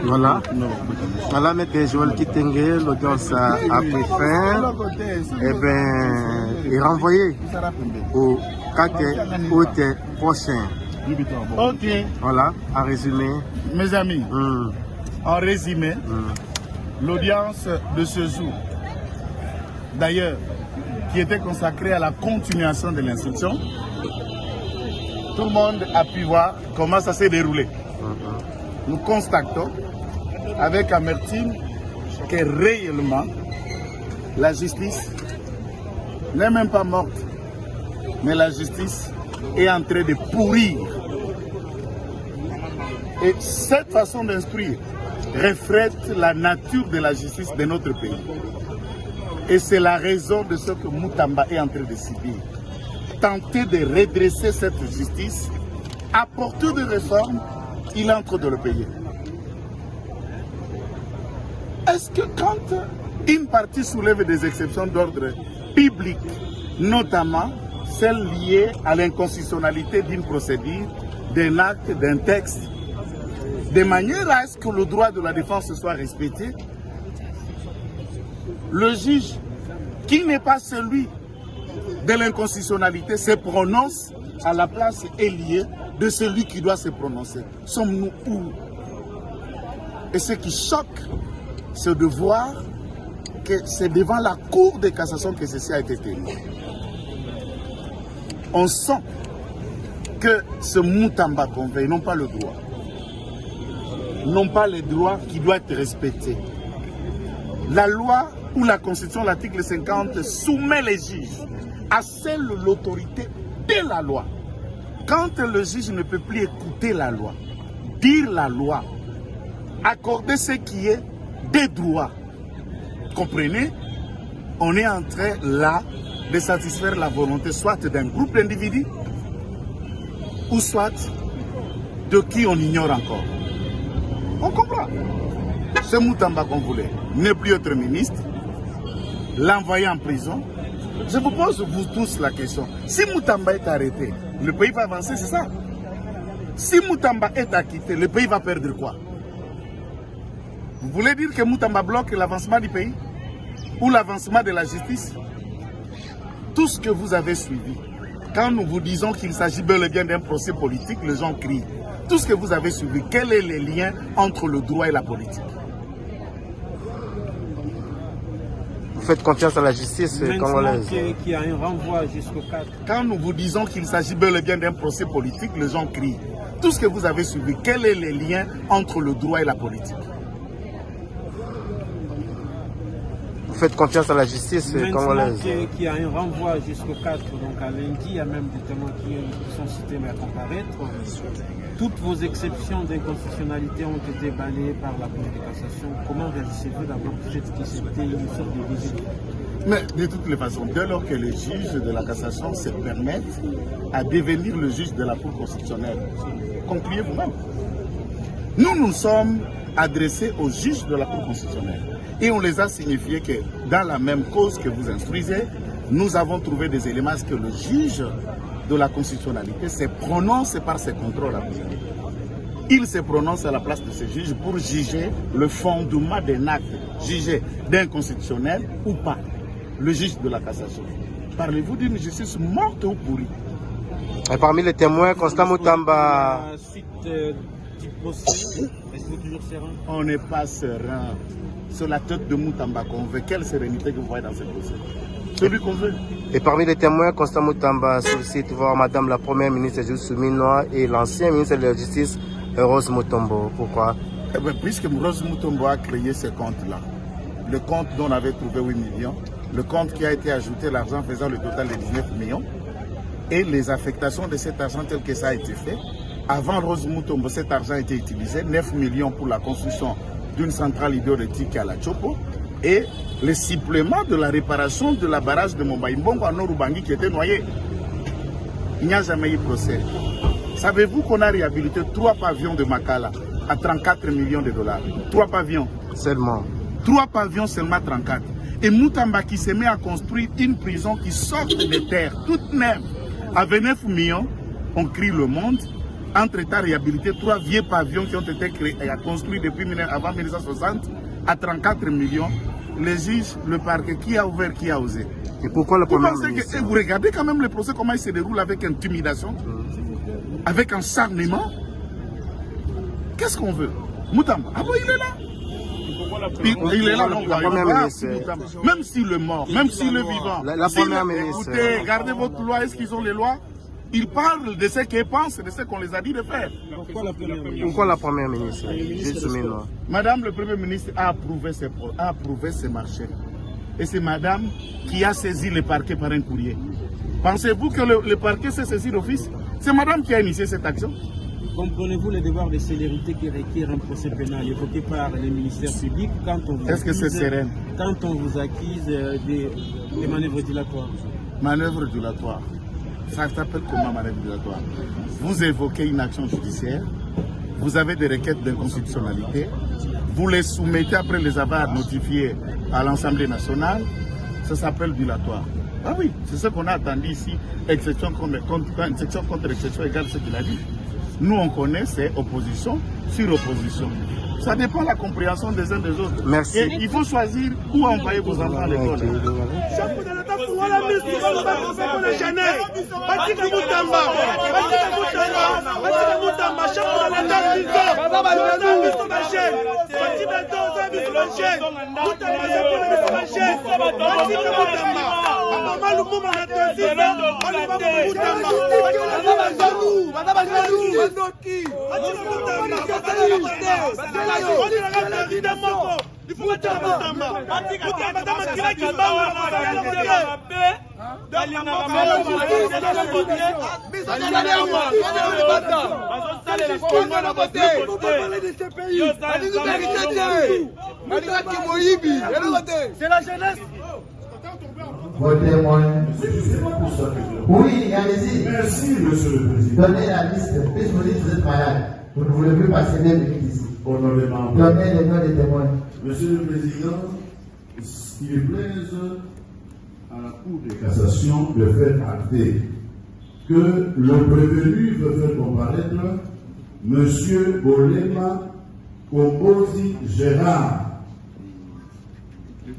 Voilà. Voilà, M. Joël Kitenge, l'audience a pris fin. Eh bien, il est renvoyé au 4 août prochain. Ok. Voilà, en résumé. Mes amis, en résumé, l'audience de ce jour, d'ailleurs, qui était consacrée à la continuation de l'instruction, tout le monde a pu voir comment ça s'est déroulé. Nous constatons avec amertume que réellement la justice n'est même pas morte, mais la justice est en train de pourrir. Et cette façon d'instruire reflète la nature de la justice de notre pays. Et c'est la raison de ce que Moutamba est en train de subir. Tenter de redresser cette justice, apporter des réformes, il entre dans le pays. Est-ce que quand une partie soulève des exceptions d'ordre public, notamment celles liées à l'inconstitutionnalité d'une procédure, d'un acte, d'un texte, de manière à ce que le droit de la défense soit respecté, le juge, qui n'est pas celui de l'inconstitutionnalité, se prononce à la place et lieu de celui qui doit se prononcer. Sommes-nous où? Et ce qui choque, c'est de voir que c'est devant la Cour de cassation que ceci a été tenu. On sent que ce Moutamba convient, n'ont pas le droit. N'ont pas le droit qui doit être respecté. La loi ou la Constitution, l'article 50, soumet les juges à seule l'autorité de la loi. Quand le juge ne peut plus écouter la loi, dire la loi, accorder ce qui est des droits, comprenez, on est en train là de satisfaire la volonté soit d'un groupe d'individus ou soit de qui on ignore encore. On comprend. Ce Moutamba qu'on voulait n'est plus être ministre, l'envoyer en prison. Je vous pose vous tous la question. Si Moutamba est arrêté, le pays va avancer, c'est ça? Si Moutamba est acquitté, le pays va perdre quoi? Vous voulez dire que Moutamba bloque l'avancement du pays? Ou l'avancement de la justice? Tout ce que vous avez suivi, quand nous vous disons qu'il s'agit bel et bien d'un procès politique, les gens crient. Tout ce que vous avez suivi, quel est le lien entre le droit et la politique? Vous faites confiance à la justice congolaise. Qu'il y a un renvoi jusqu'au 4. Quand nous vous disons qu'il s'agit bel et bien d'un procès politique, les gens crient. Tout ce que vous avez suivi, quel est le lien entre le droit et la politique? Vous faites confiance à la justice congolaise. Qu'il y a un renvoi jusqu'au 4, donc à lundi, il y a même des témoins qui sont cités à comparaître. Toutes vos exceptions d'inconstitutionnalité ont été balayées par la Cour de cassation. Comment réagissez-vous d'abord que c'était une sorte de décision? Mais de toutes les façons, dès lors que les juges de la cassation se permettent à devenir le juge de la Cour constitutionnelle, concluez vous-même. Nous sommes adressés aux juges de la Cour constitutionnelle et on les a signifié que dans la même cause que vous instruisez, nous avons trouvé des éléments à ce que le juge de la constitutionnalité se prononce par ses contrôles. Il se prononce à la place de ce juge pour juger le fondement d'un acte, juger d'inconstitutionnel ou pas. Le juge de la cassation. Parlez-vous d'une justice morte ou pourrie? Et parmi les témoins, Constant Moutamba. À la suite du procès, êtes-vous toujours serein? On n'est pas serein. Sur la tête de Moutamba qu'on veut. Quelle sérénité que vous voyez dans ce procès? Celui qu'on veut. Et parmi les témoins, Constant Moutamba sollicite voir Madame la Première ministre Jules Souminois et l'ancien ministre de la Justice, Rose Mutombo. Pourquoi? Eh bien, puisque Rose Mutombo a créé ce compte-là, le compte dont on avait trouvé 8 millions, le compte qui a été ajouté, l'argent faisant le total de 19 millions, et les affectations de cet argent tel que ça a été fait. Avant Rose Mutombo, cet argent a été utilisé, 9 millions pour la construction d'une centrale hydroélectrique à la Chopo, et le supplément de la réparation de la barrage de Mombaïmbongo à Norubangi qui était noyé. Il n'y a jamais eu procès. Savez-vous qu'on a réhabilité 3 pavillons de Makala à 34 millions de dollars? 3 pavillons. Seulement. 3 pavillons seulement 34. Et Moutamba qui se met à construire une prison qui sort des terres, toute neuve, à 29 millions, on crie le monde. entre-temps réhabilité 3 vieux pavillons qui ont été créés et construits depuis avant 1960 à 34 millions. Les juges, le parquet, qui a ouvert, qui a osé. Et pourquoi le Premier ministre? Vous regardez quand même le procès, comment il se déroule avec intimidation, avec acharnement. Qu'est-ce qu'on veut? Moutamba, ah bon, il est là. Il est là, non, la première ministre. Même s'il est mort, même s'il est vivant. La première ministre. Écoutez, gardez votre loi, est-ce qu'ils ont les lois? Ils parlent de ce qu'ils pensent, de ce qu'on les a dit de faire. Pourquoi la première ministre? Madame le Premier ministre a approuvé ces marchés. Et c'est madame qui a saisi le parquet par un courrier. Pensez-vous que le parquet s'est saisi d'office? C'est madame qui a initié cette action. Comprenez-vous le devoir de célérité qui requiert un procès pénal évoqué par les ministères publics quand on vous Est-ce que c'est serein? Quand on vous accuse des manœuvres dilatoires. Manœuvres dilatoires. Ça s'appelle comment manœuvre dilatoire? Vous évoquez une action judiciaire, vous avez des requêtes d'inconstitutionnalité, vous les soumettez après les avoir notifiées à l'Assemblée nationale, ça s'appelle dilatoire. Ah oui, c'est ce qu'on a attendu ici, exception contre exception égale ce qu'il a dit. Nous on connaît, c'est opposition sur opposition. Ça dépend de la compréhension des uns des autres. Merci. Et il faut choisir où envoyer vos enfants à l'école. C'est la jeunesse. Vos témoins. Oui, allez-y. Merci, monsieur le président. Donnez la liste. Puisque vous dites que vous êtes malade. Vous ne voulez plus passer 2 minutes ici. Honorablement. Donnez les noms des témoins. Monsieur le président, il plaise à la Cour de cassation de faire acter que le prévenu veut faire comparaître monsieur Bolema Kombozi Gérard.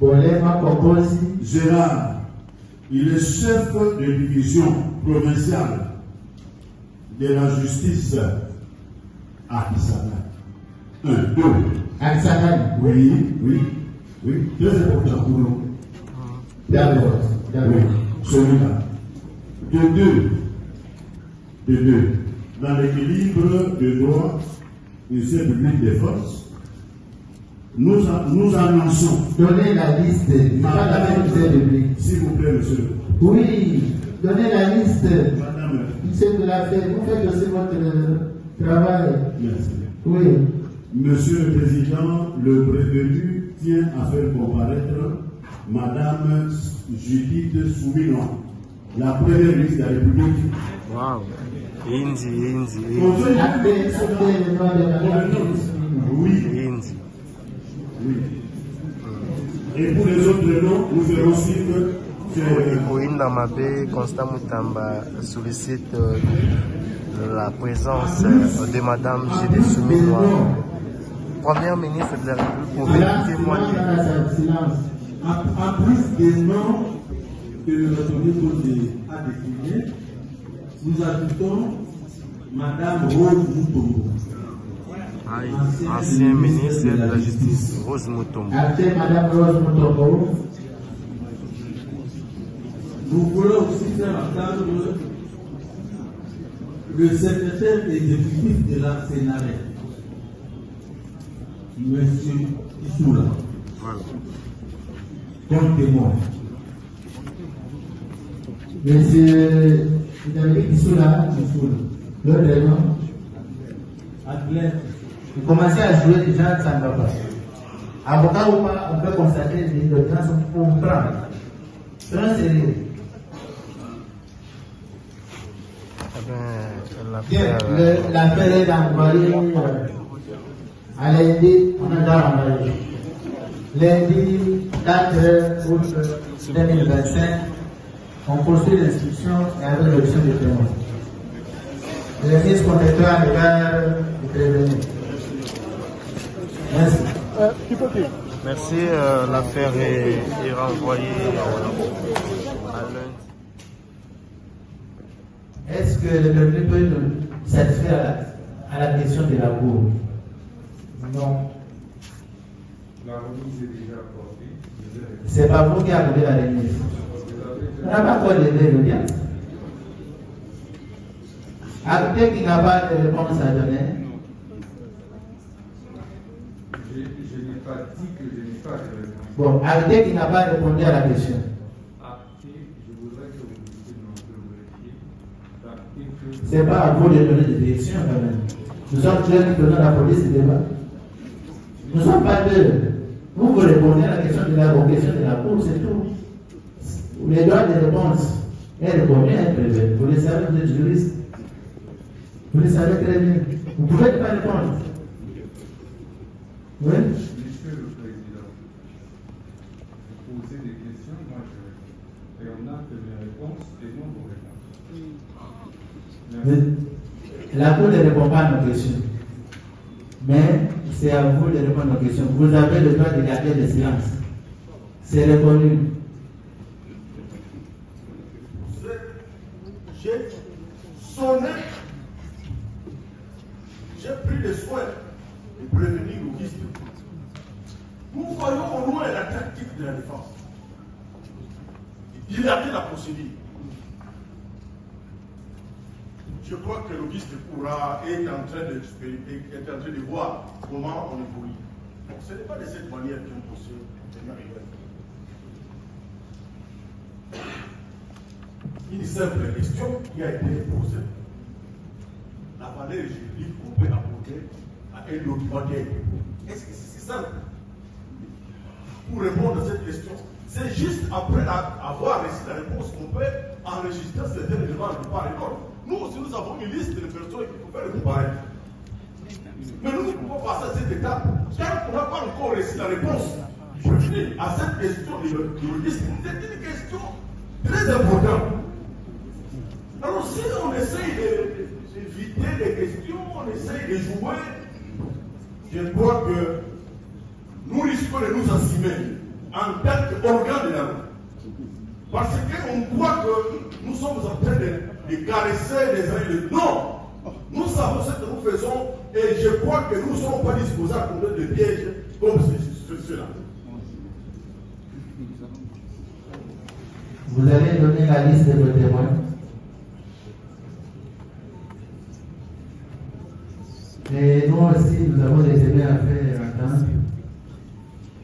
Bolema Kombozi Gérard. Il est chef de division provinciale de la justice à Kisana. 1, 2. À Kisana. Oui. Très important pour nous. D'accord. Oui, celui-là. De deux. Dans l'équilibre de droit et ce public des forces, nous annonçons. Donnez la liste. Pas la même public. S'il vous plaît, monsieur. Oui, donnez la liste. Madame. Monsieur de la fête, vous faites aussi votre travail. Merci. Oui. Monsieur le Président, le prévenu tient à faire comparaître Madame Judith Souminois, la première ministre de la République. Wow. Indi. Oui. Et pour les autres noms, nous verrons suivre. Koinda Mabé, Constant Moutamba sollicite la présence de Madame Judith Souminois, première ministre de la République, pour témoigner. En plus des noms que le Premier a désignés, nous ajoutons Madame Rose Mutombo. Ancien ministre de la Justice, Rose Mutombo. Madame Rose Mutombo. Nous voulons aussi faire entendre le secrétaire exécutif de la Sénarès, M. Issoula. Voilà. Comme témoin. Monsieur Issoula. L'autre nom. Adler. Vous commencez à jouer déjà, ça ne va pas. Avocat ou pas, on peut constater que les gens sont pour prendre. Très sérieux. L'affaire est envoyée à lundi, on a déjà envoyé. Lundi 4 août 2025, on poursuit l'instruction et avec l'option de témoin. Le ministre compétent à l'égard du prévenu. Merci. Merci. L'affaire est renvoyée à lundi. Est-ce que le prévenu peut nous satisfaire à la question de la Cour? Non. La remise est déjà apportée. C'est pas vous qui avez la remise. On n'a pas encore levé l'audience. Acteur qui n'a pas de réponse à donner. Je n'ai pas dit que je n'ai pas de réponse. Bon, acteur qui n'a pas répondu à la question. Je voudrais que vous puissiez me vérifier. C'est pas à vous de donner des directions quand même. Nous sommes ceux qui donnent la police des débats. Nous ne sommes pas deux. Vous répondez à la question de la question de la Cour, c'est tout. Les droits de réponse est reconnu, est prévu. Vous le savez, vous êtes juriste. Vous le savez très bien. Vous ne pouvez pas répondre. Oui? Monsieur le Président, vous posez des questions, moi je réponds. Et on a que mes réponses et non vos réponses. Merci. La Cour ne répond pas à nos questions. Mais c'est à vous de répondre aux questions. Vous avez le droit de garder le silence. C'est reconnu. J'ai sonné, j'ai pris le soin de prévenir l'auguste. Nous voyons au loin la tactique de la défense. Dilater la procédure. Je crois que l'auguste est en train de voir comment on évolue. Donc ce n'est pas de cette manière qu'on peut se arriver. Une simple question qui a été posée. La valeur juridique qu'on peut apporter à un document d'aide. Est-ce que c'est simple? Pour répondre à cette question, c'est juste après avoir reçu la réponse qu'on peut enregistrer certains éléments de part et d'autre. Nous aussi, nous avons une liste de personnes qui peuvent faire le comparaître. Mais nous ne pouvons pas passer à cette étape. Car on n'a pas encore reçu la réponse à cette question de liste. C'est une question très importante. Alors si on essaye d'éviter les questions, on essaye de jouer, je crois que nous risquons de nous assumer en tant qu'organe de la loi. Parce qu'on croit que nous sommes en train de caresser les uns et les autres. Non! Nous savons ce que nous faisons et je crois que nous ne sommes pas disposés à conduire des pièges comme cela. Vous allez donner la liste de vos témoins. Et nous aussi, nous avons des témoins à faire entendre.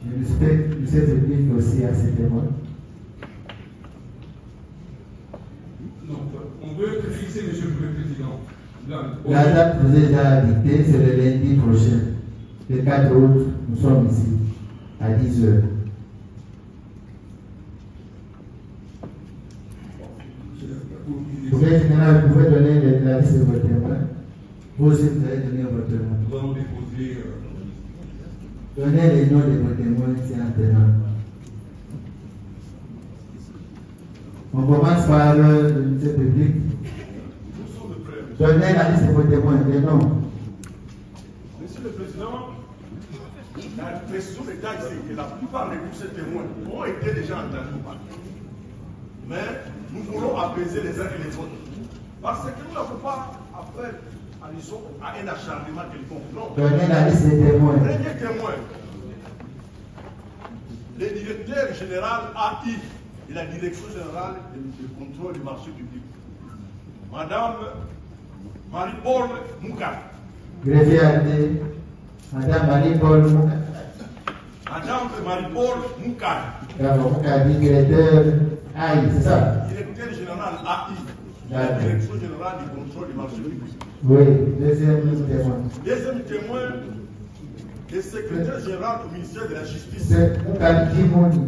Je respecte ce public aussi à ces témoins. Non, on veut fixer, Monsieur le Président. La date vous est déjà dictée, c'est le lundi prochain. Le 4 août, nous sommes ici, à 10h. Vous pouvez donner la liste de vos témoins. Vous aussi, vous allez donner votre témoin. Nous allons déposer. Donnez les noms de vos témoins, c'est un témoin. On commence par le ministère public. Donnez la liste de vos témoins, les noms. Monsieur le Président, la question de taxe, c'est que la plupart de tous ces témoins ont été déjà entendus par nous. Mais nous voulons apaiser les uns et les autres. Parce que nous n'avons pas affaire à un acharnement quelconque. Non. Donnez la liste des témoins. Premier témoin, le directeur général AI de la Direction générale du contrôle du marché public, Madame Marie-Paul Mouka. Greffier Andé, Madame Marie-Paul Mouka. Madame Marie-Paul Mouka. Bravo, Mouka, directeur AI, c'est ça? Directeur général AI, la D'accord. Direction générale du contrôle du marché public. Oui, deuxième témoin. Deuxième témoin, le secrétaire général au ministère de la Justice. C'est Mouka Kimoni.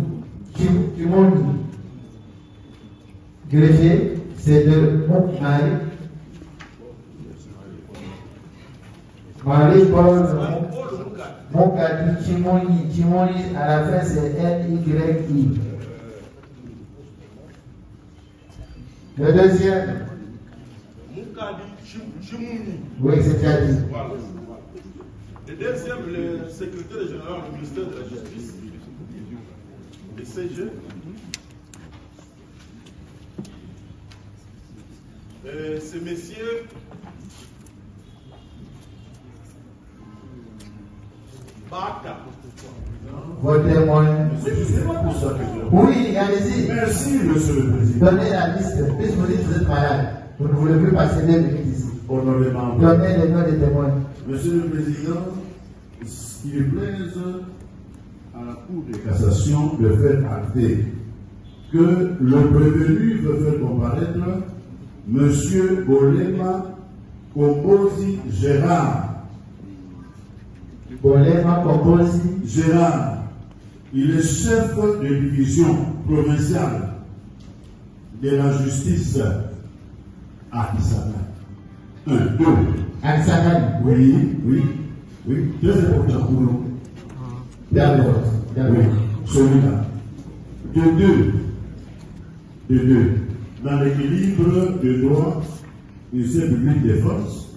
Greffier, c'est de Marie-Paul Mouka Kimoni. Kimoni, à la fin, c'est N-Y-I. Le deuxième. Moukadi Oui, c'est déjà dit. Voilà. Et deuxième, le secrétaire général du ministère de la Justice, le CG. Ce monsieur Baka. Vos témoins. C'est pas pour ça que je... Oui, allez-y. Merci, monsieur le président. Donnez la liste. Puisque vous dites que vous êtes malade. Vous ne voulez plus passer 2 minutes ici. Honoré membre. Donnez les noms des témoins. Monsieur le Président, il plaise à la Cour de cassation de faire acter que le prévenu veut faire comparaître Monsieur Bolema Kombozi Gérard. Bolema Kombozi Gérard, il est chef de division provinciale de la justice à Kisana. 1, 2. Aksakani. Oui, très important pour nous. D'accord. Oui, celui-là. De deux. Dans l'équilibre de droit et ce public des forces,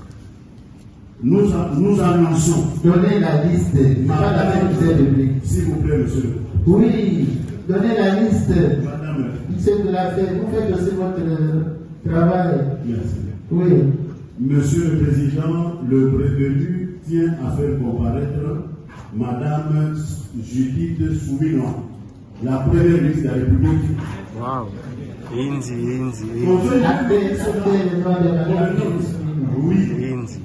nous annonçons. Donnez la liste. Pas la même public. S'il vous plaît, monsieur. Oui, donnez la liste. Madame. Monsieur de la fête, vous faites aussi votre travail. Merci. Oui. Monsieur le Président, le prévenu tient à faire comparaître Madame Judith Soumino, la première ministre de la République. Wow. Inzi. Après, sautez le nom de Madame Oui. Inzi.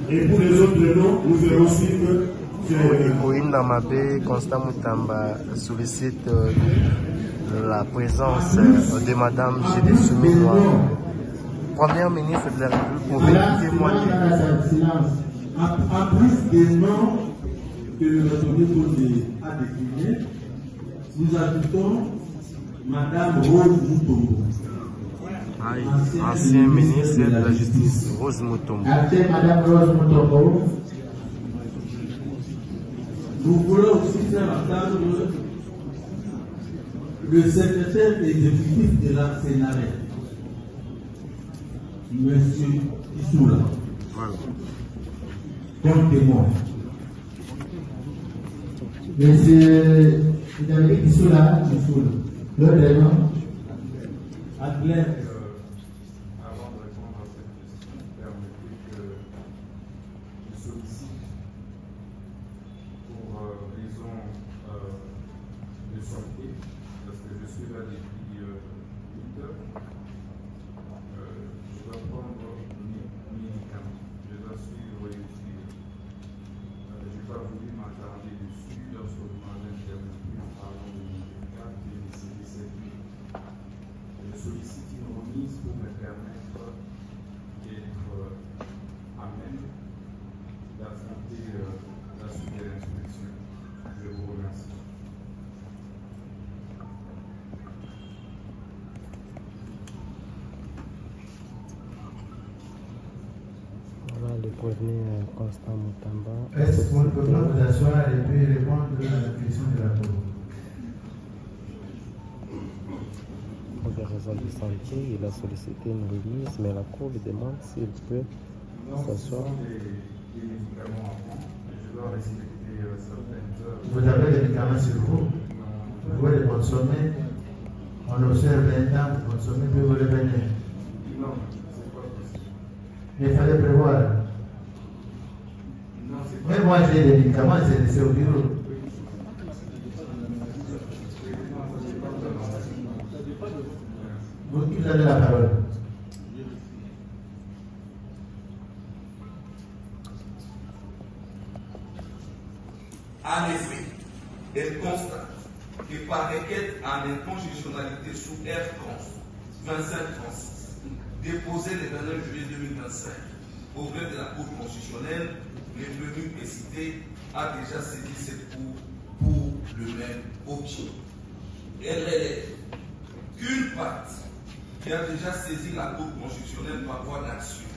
Et pour les autres noms, nous verrons suivre. Koinda Mabe, Constant Moutamba sollicite la présence de Madame Judith Soumino, première ministre de la République, pour témoigner. En plus des noms que le Rotoni a déclinés, nous ajoutons Madame Rose Moutombo. Ancien ministre de la Justice, Rose Moutombo. Après Madame Rose Moutombo. Nous voulons aussi faire entendre le secrétaire exécutif de la Sénarée, M. Issoula, comme témoin. Monsieur David Issoula, l'autre nom. Adler. Avant de répondre à cette question, permettez que je sollicite pour raison de santé, parce que je suis là depuis 8 heures. Je dois prendre mes médicaments, je dois suivre les études. Je n'ai pas voulu m'attarder dessus lorsque vous m'avez interrompu en parlant de mon médicament qui est décédé cette nuit. Je sollicite une remise pour me permettre d'être à même d'affronter la suite de l'inspection. Je vous remercie. Voilà le prévenu Constant Moutamba. Est-ce qu'on peut pas vous asseoir et puis répondre à la question de la Cour? Pour des raisons de santé, il a sollicité une remise, mais la Cour lui demande s'il peut s'asseoir. Les médicaments en prendre, je dois respecter certaines heures. Vous avez les médicaments sur vous. Vous pouvez les consommer. On observe 20 ans, vous consommez, puis vous les venez. Non, c'est pas possible. Mais il fallait prévoir. Non, c'est pas Mais moi, j'ai des médicaments, c'est laissé au bureau. Vous avez la parole. En effet, elle constate que par requête en inconstitutionnalité sous R30 2536, déposée le 29 juillet 2025 auprès de la Cour constitutionnelle, le prévenu précité a déjà saisi cette Cour pour le même objet. Elle relève qu'une partie qui a déjà saisi la Cour constitutionnelle par voie d'action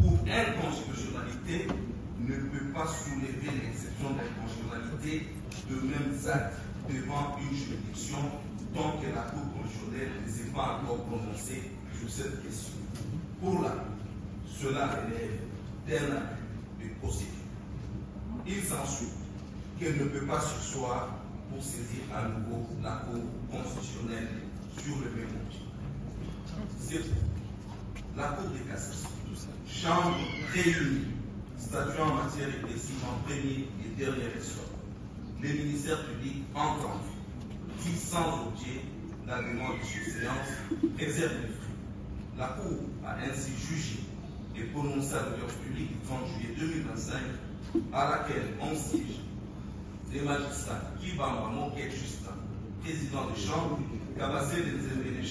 pour inconstitutionnalité ne peut pas soulever l'exception d'inconstitutionnalité de mêmes actes devant une juridiction tant que la Cour constitutionnelle ne s'est pas encore prononcée sur cette question. Pour la Cour, cela relève d'un acte de procédure. Il s'ensuit qu'elle ne peut pas surseoir pour saisir à nouveau la Cour constitutionnelle sur le même motif. C'est la Cour de cassation, chambre réunie, statuant en matière répressive en premier et dernier ressort. Le ministère public entendu, qui sans objet la demande de surséance exerce le fruit. La Cour a ainsi jugé et prononcé à l'audience publique du 30 juillet 2025, à laquelle on siège les magistrats Kibamba Moket Justin, président de chambre, Kabase Nzembele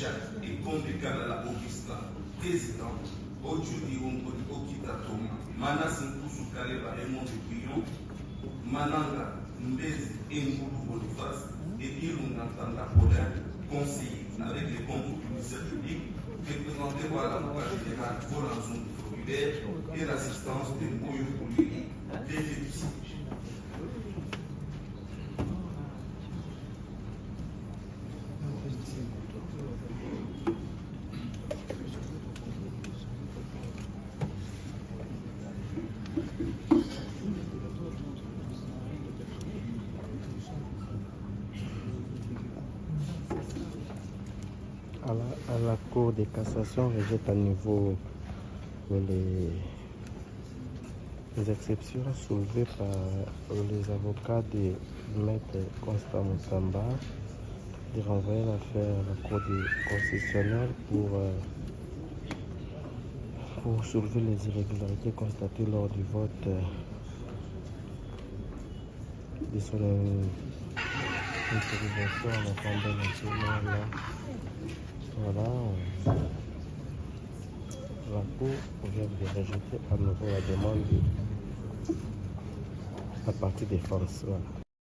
et Comte Kalala Augustin, président, Ojudi Ongoli Okita Toma, Manas Nkusu Kaleba Raymond de Guillon, Mananga Mbezi Ngoulou Bolifas et Ilunga Tanda Paulin, conseiller avec les concours du ministère public, représenté par l'avocat général Volanzon Formulaire et l'assistance de Moyo Kouliri, préfet du siège. À la Cour de cassation rejette à nouveau les exceptions soulevées par les avocats de Maître Constant Moussamba de renvoyer l'affaire à la Cour constitutionnelle pour soulever les irrégularités constatées lors du vote de son autorisation à l'Assemblée nationale. Voilà, la Cour vient de rejeter à nouveau la demande à partir des forces. Voilà.